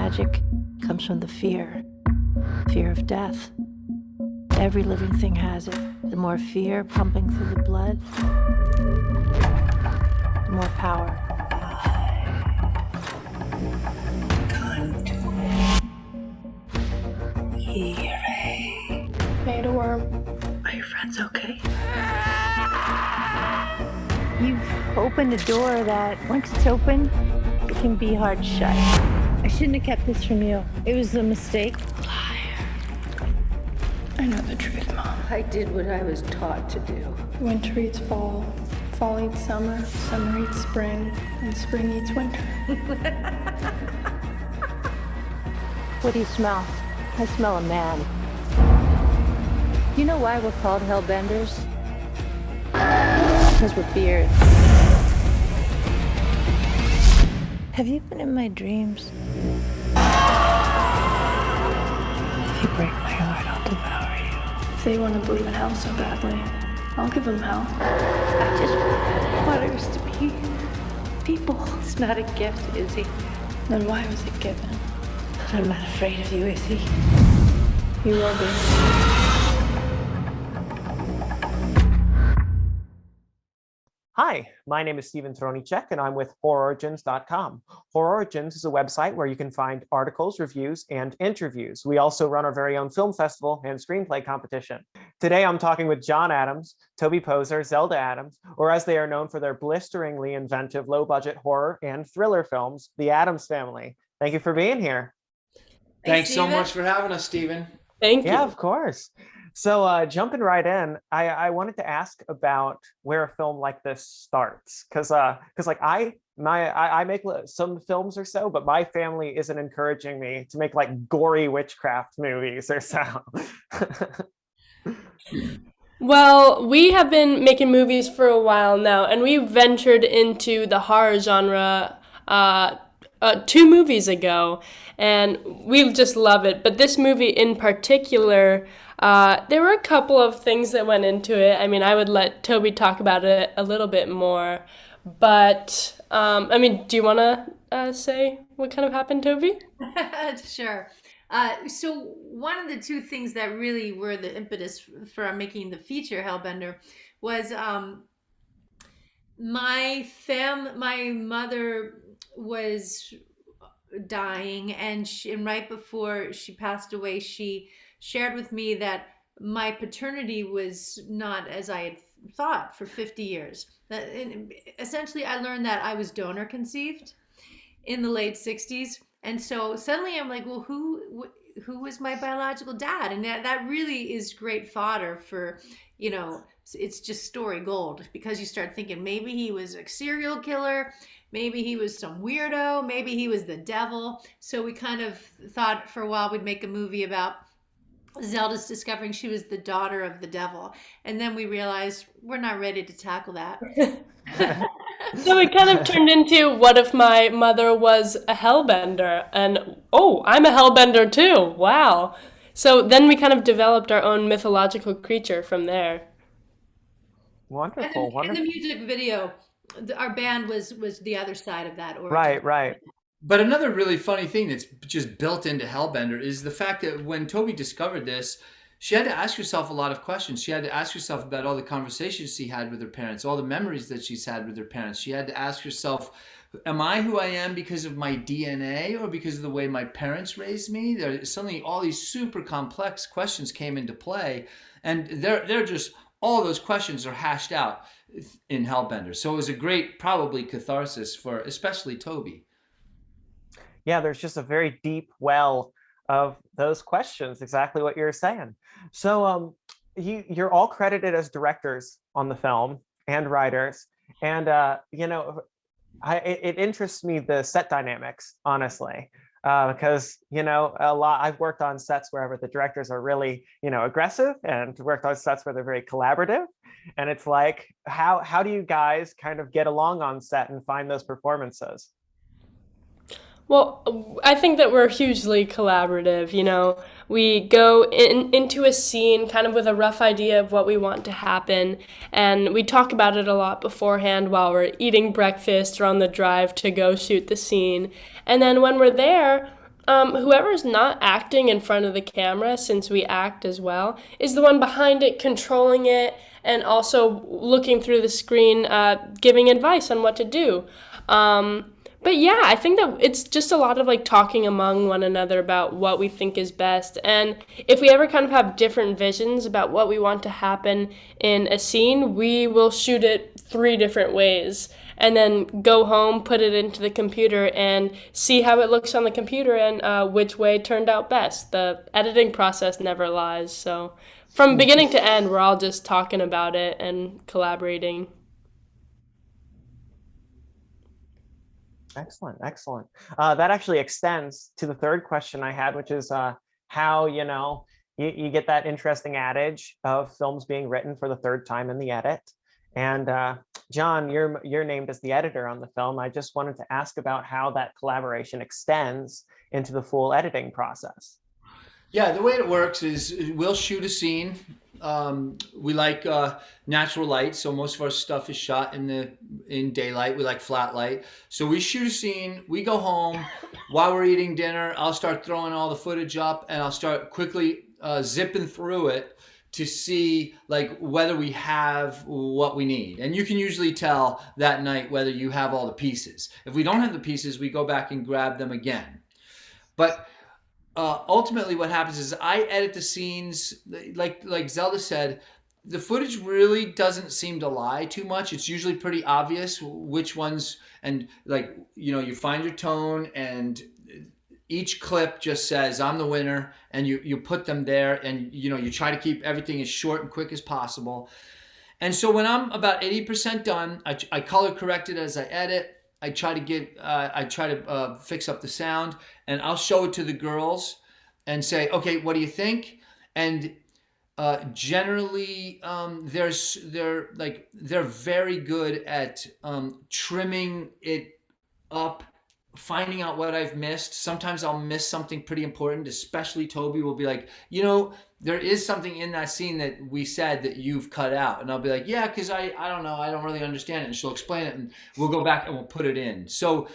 magic comes from the fear of death. Every living thing has it. The more fear pumping through the blood, the more power. Made a worm. Are your friends okay? You've opened a door that, once it's open, it can be hard shut. I shouldn't have kept this from you. It was a mistake. I know the truth, Mom. I did what I was taught to do. Winter eats fall, fall eats summer, summer eats spring, and spring eats winter. What do you smell? I smell a man. You know why we're called Hellbenders? Because we're feared. Have you been in my dreams? If you break my heart, I'll devour you. If they want to believe in hell so badly, I'll give them hell. I just want us to be people. It's not a gift, Izzy. Then why was it given? I'm not afraid of you, Izzy. You will be. Hi, my name is Steven Tronichek, and I'm with HorrOrigins.com. HorrOrigins is a website where you can find articles, reviews, and interviews. We also run our very own film festival and screenplay competition. Today, I'm talking with John Adams, Toby Poser, Zelda Adams, or as they are known for their blisteringly inventive low-budget horror and thriller films, the Addams Family. Thank you for being here. Thanks so much for having us, Steven. Thank you. Yeah, of course. So jumping right in, I wanted to ask about where a film like this starts, because like I make some films or so, but my family isn't encouraging me to make like gory witchcraft movies or so. Well, we have been making movies for a while now, and we ventured into the horror genre 2 movies ago, and we just love it. But this movie in particular, there were a couple of things that went into it. I mean, I would let Toby talk about it a little bit more, but I mean, do you want to say what kind of happened, Toby? Sure. So one of the 2 things that really were the impetus for making the feature Hellbender was my mother was dying, and right before she passed away, she shared with me that my paternity was not as I had thought for 50 years. Essentially, I learned that I was donor conceived in the late 60s. And so suddenly I'm like, well, who was my biological dad? And that really is great fodder for, it's just story gold, because you start thinking maybe he was a serial killer, maybe he was some weirdo, maybe he was the devil. So we kind of thought for a while we'd make a movie about Zelda's discovering she was the daughter of the devil. And then we realized we're not ready to tackle that. So it kind of turned into, what if my mother was a hellbender? And, oh, I'm a hellbender too. Wow. So then we kind of developed our own mythological creature from there. Wonderful, And the music video, our band was the other side of that. Right. But another really funny thing that's just built into Hellbender is the fact that when Toby discovered this, she had to ask herself a lot of questions. She had to ask herself about all the conversations she had with her parents, all the memories that she's had with her parents. She had to ask herself, am I who I am because of my DNA or because of the way my parents raised me? Suddenly all these super complex questions came into play, and they're just, all those questions are hashed out in Hellbender. So it was a great, probably catharsis for especially Toby. Yeah, there's just a very deep well of those questions, exactly what you're saying. So you're all credited as directors on the film and writers. And, it interests me, the set dynamics, honestly, because, I've worked on sets wherever the directors are really, aggressive, and worked on sets where they're very collaborative. And it's like, how do you guys kind of get along on set and find those performances? Well, I think that we're hugely collaborative. We go into a scene kind of with a rough idea of what we want to happen, and we talk about it a lot beforehand while we're eating breakfast or on the drive to go shoot the scene. And then when we're there, Whoever's not acting in front of the camera, since we act as well, is the one behind it, controlling it, and also looking through the screen, giving advice on what to do. But yeah, I think that it's just a lot of like talking among one another about what we think is best. And if we ever kind of have different visions about what we want to happen in a scene, we will shoot it 3 different ways and then go home, put it into the computer and see how it looks on the computer and which way turned out best. The editing process never lies. So from beginning to end, we're all just talking about it and collaborating. Excellent, excellent. That actually extends to the third question I had, which is how, you get that interesting adage of films being written for the 3rd time in the edit. And John, you're named as the editor on the film. I just wanted to ask about how that collaboration extends into the full editing process. Yeah, the way it works is we'll shoot a scene. We like natural light, so most of our stuff is shot in daylight. We like flat light. So we shoot a scene, we go home. While we're eating dinner, I'll start throwing all the footage up and I'll start quickly zipping through it to see like whether we have what we need. And you can usually tell that night whether you have all the pieces. If we don't have the pieces, we go back and grab them again. But ultimately what happens is I edit the scenes, like Zelda said, the footage really doesn't seem to lie too much. It's usually pretty obvious which ones, and like, you find your tone and each clip just says, I'm the winner, and you put them there and, you try to keep everything as short and quick as possible. And so when I'm about 80% done, I color correct it as I edit. I try to fix up the sound, and I'll show it to the girls and say, okay, what do you think? And generally, they're very good at trimming it up, finding out what I've missed. Sometimes I'll miss something pretty important, especially Toby will be like, there is something in that scene that we said that you've cut out. And I'll be like, yeah, because I don't know. I don't really understand it. And she'll explain it and we'll go back and we'll put it in. So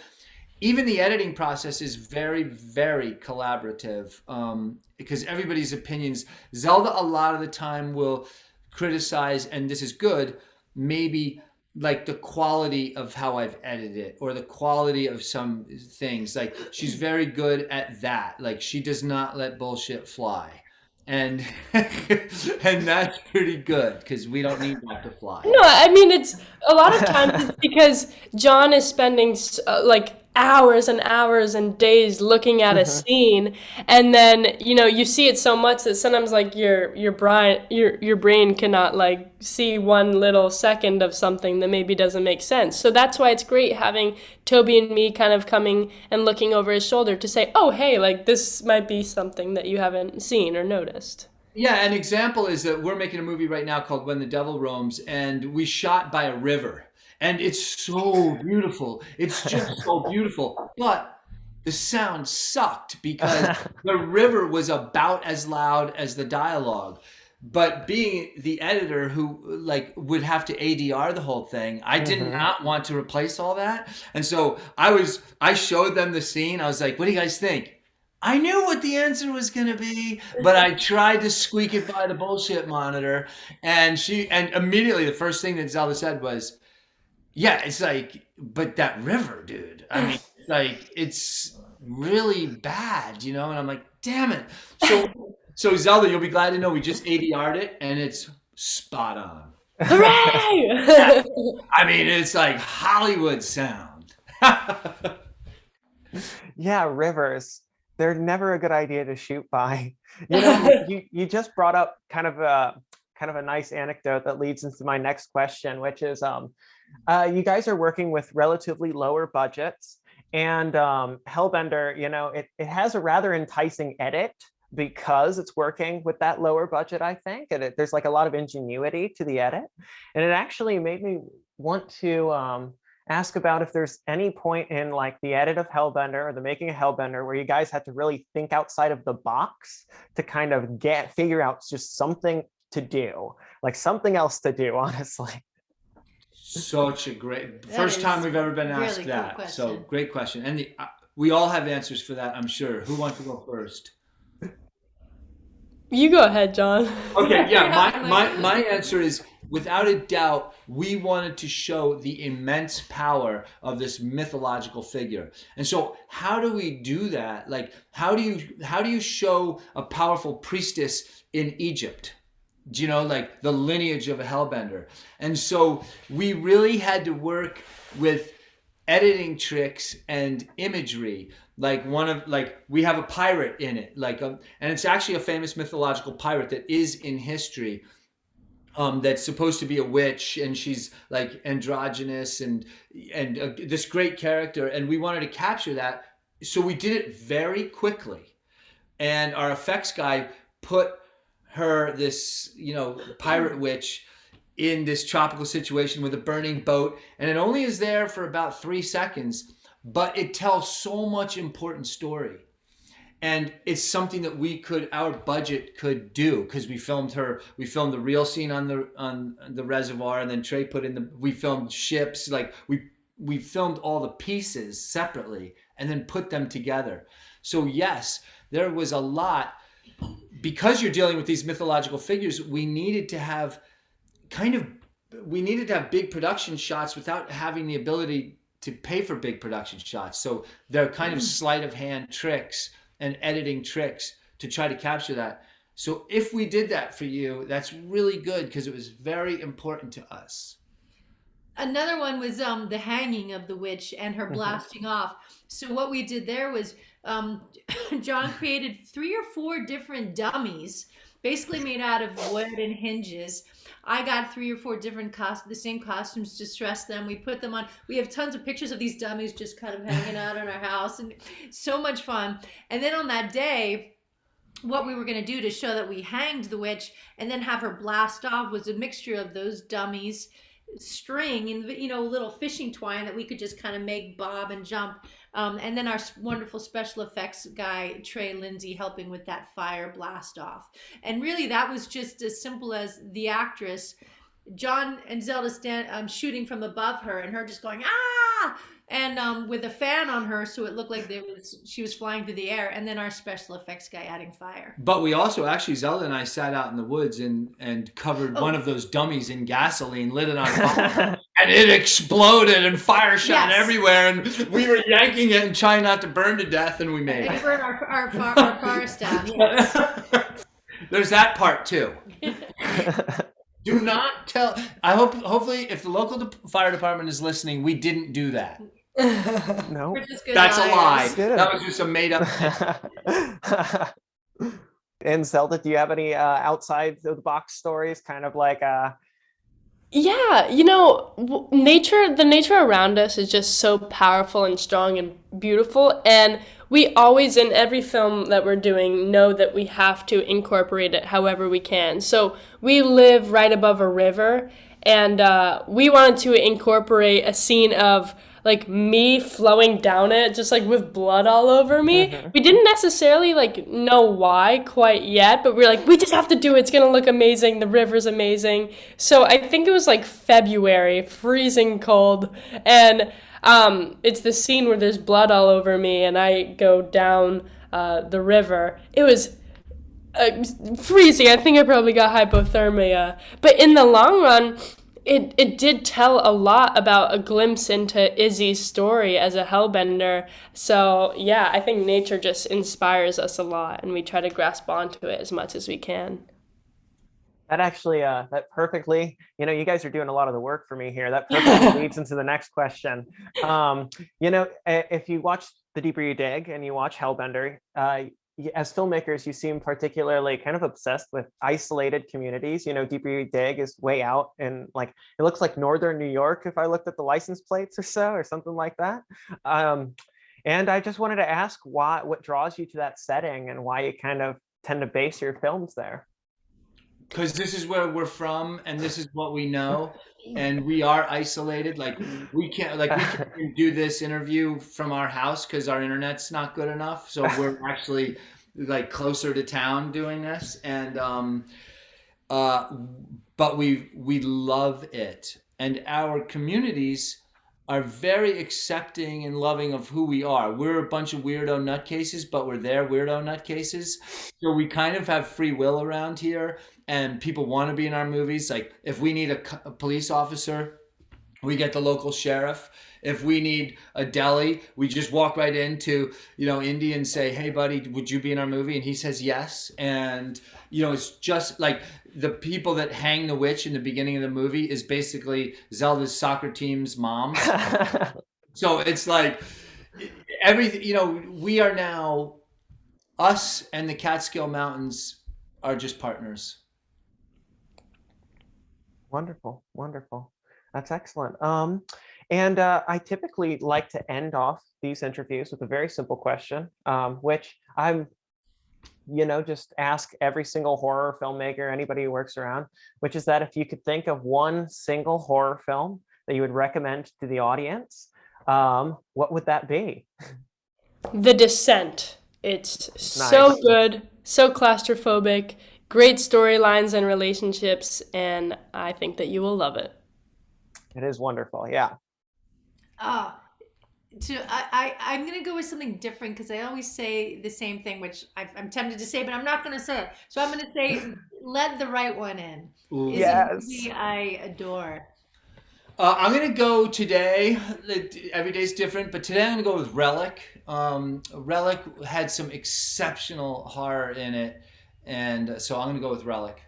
even the editing process is very, very collaborative because everybody's opinions. Zelda a lot of the time will criticize, and this is good, maybe like the quality of how I've edited it or the quality of some things. Like she's very good at that. Like she does not let bullshit fly. And and that's pretty good because we don't need that to fly. No, I mean, it's a lot of times it's because John is spending like hours and hours and days looking at a scene, and then you see it so much that sometimes like your brain cannot like see one little second of something that maybe doesn't make sense. So that's why it's great having Toby and me kind of coming and looking over his shoulder to say, oh hey, like this might be something that you haven't seen or noticed. Yeah, an example is that we're making a movie right now called When the Devil Roams, and we shot by a river. And it's so beautiful. It's just so beautiful. But the sound sucked because the river was about as loud as the dialogue. But being the editor who like would have to ADR the whole thing, I did not want to replace all that. And so I showed them the scene. I was like, what do you guys think? I knew what the answer was going to be, but I tried to squeak it by the bullshit monitor. And immediately the first thing that Zelda said was, yeah, it's like, but that river, dude. I mean, it's really bad, And I'm like, damn it. So Zelda, you'll be glad to know we just ADR'd it, and it's spot on. Hooray! I mean, it's like Hollywood sound. Yeah, rivers. They're never a good idea to shoot by. You just brought up kind of a nice anecdote that leads into my next question, which is you guys are working with relatively lower budgets, and Hellbender, it has a rather enticing edit because it's working with that lower budget, I think, and there's like a lot of ingenuity to the edit, and it actually made me want to ask about if there's any point in like the edit of Hellbender or the making of Hellbender where you guys had to really think outside of the box to kind of figure out just something to do, like something else to do, honestly. Such a great first time we've ever been asked really that. cool So great question. And We all have answers for that, I'm sure. Who wants to go first? You go ahead, John. Okay, yeah, my answer is, without a doubt, we wanted to show the immense power of this mythological figure. And so how do we do that? Like, how do you show a powerful priestess in Egypt? Do you know, like the lineage of a Hellbender? And so we really had to work with editing tricks and imagery. Like we have a pirate in it, and it's actually a famous mythological pirate that is in history, that's supposed to be a witch, and she's like androgynous and this great character, and we wanted to capture that. So we did it very quickly, and our effects guy put her, this pirate witch, in this tropical situation with a burning boat, and it only is there for about 3 seconds, but it tells so much important story. And it's something that our budget could do, because we filmed the real scene on the reservoir, and then Trey we filmed ships, like we filmed all the pieces separately and then put them together. So yes, there was a lot, because you're dealing with these mythological figures. We needed to have big production shots without having the ability to pay for big production shots. So they're kind of sleight of hand tricks and editing tricks to try to capture that. So if we did that for you, that's really good, because it was very important to us. Another one was the hanging of the witch and her blasting off. So what we did there was John created 3 or 4 different dummies, basically made out of wood and hinges. I got 3 or 4 different the same costumes, distressed them. We put them on. We have tons of pictures of these dummies just kind of hanging out in our house, and so much fun. And then on that day, what we were going to do to show that we hanged the witch and then have her blast off was a mixture of those dummies, string, and little fishing twine that we could just kind of make bob and jump, and then our wonderful special effects guy Trey Lindsay helping with that fire blast off. And really that was just as simple as the actress John and Zelda shooting from above her, and her just going ah, and with a fan on her, so it looked like she was flying through the air, and then our special effects guy adding fire. But we also, actually, Zelda and I sat out in the woods and covered one of those dummies in gasoline, lit it on fire, and it exploded, and fire shot everywhere, and we were yanking it and trying not to burn to death, and we made it. And burn our forest down. Yes. There's that part too. Do not tell. Hopefully, if the local fire department is listening, we didn't do that. No, that's a lie. That was just a made up thing. And Zelda, do you have any outside of the box stories, kind of like Yeah, the nature around us is just so powerful and strong and beautiful, and we always, in every film that we're doing, know that we have to incorporate it however we can. So we live right above a river, and we wanted to incorporate a scene of like me flowing down it, just like with blood all over me. Mm-hmm. We didn't necessarily like know why quite yet, but we were like, we just have to do it. It's gonna look amazing. The river's amazing. So I think it was like February, freezing cold, and it's the scene where there's blood all over me, and I go down the river. It was freezing. I think I probably got hypothermia, but in the long run, It did tell a lot about a glimpse into Izzy's story as a Hellbender. So yeah, I think nature just inspires us a lot, and we try to grasp onto it as much as we can. That actually, that perfectly, you guys are doing a lot of the work for me here. That perfectly leads into the next question. If you watch The Deeper You Dig and you watch Hellbender, as filmmakers, you seem particularly kind of obsessed with isolated communities. Deeper You Dig is way out in, like, it looks like northern New York if I looked at the license plates or something like that. And I just wanted to ask what draws you to that setting and why you kind of tend to base your films there. Because this is where we're from, and this is what we know, and we are isolated. Like we can't do this interview from our house because our internet's not good enough. So we're actually like closer to town doing this, and but we love it, and our communities are very accepting and loving of who we are. We're a bunch of weirdo nutcases, but we're their weirdo nutcases. So we kind of have free will around here, and people want to be in our movies. Like if we need a police officer, we get the local sheriff. If we need a deli, we just walk right into, Indy and say, "Hey buddy, would you be in our movie?" And he says yes. And, it's just like the people that hang the witch in the beginning of the movie is basically Zelda's soccer team's mom. So it's like everything, we are now, us and the Catskill Mountains are just partners. Wonderful, wonderful. That's excellent. And I typically like to end off these interviews with a very simple question, which I'm, just ask every single horror filmmaker, anybody who works around, which is that if you could think of one single horror film that you would recommend to the audience, what would that be? The Descent. It's so Nice. good, so claustrophobic, great storylines and relationships, and I think that you will love it. It is wonderful. Yeah. I'm gonna go with something different because I always say the same thing, which I'm tempted to say, but I'm not gonna say it. So I'm gonna say, "Let the Right One In." Is Yes. a movie I adore. I'm gonna go today. Every day's different, but today I'm gonna go with Relic. Relic had some exceptional horror in it, and so I'm gonna go with Relic.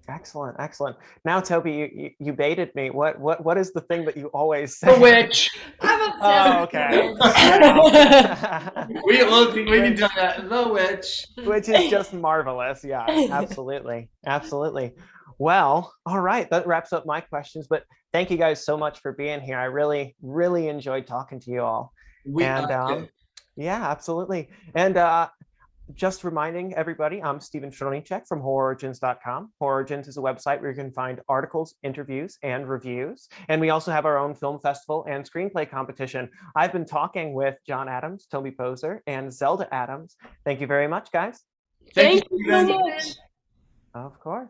Excellent, excellent. Now, Toby, you baited me. What is the thing that you always say? The Witch. I'm obsessed Oh, with okay. it. we can do that. The Witch. Which is just marvelous. Yeah, absolutely, absolutely. Well, all right, that wraps up my questions. But thank you guys so much for being here. I really, really enjoyed talking to you all. Yeah, absolutely. And just reminding everybody, I'm Steven Stronichek from HorrOrigins.com. HorrOrigins is a website where you can find articles, interviews, and reviews. And we also have our own film festival and screenplay competition. I've been talking with John Adams, Toby Poser, and Zelda Adams. Thank you very much, guys. Thank you so much. Of course.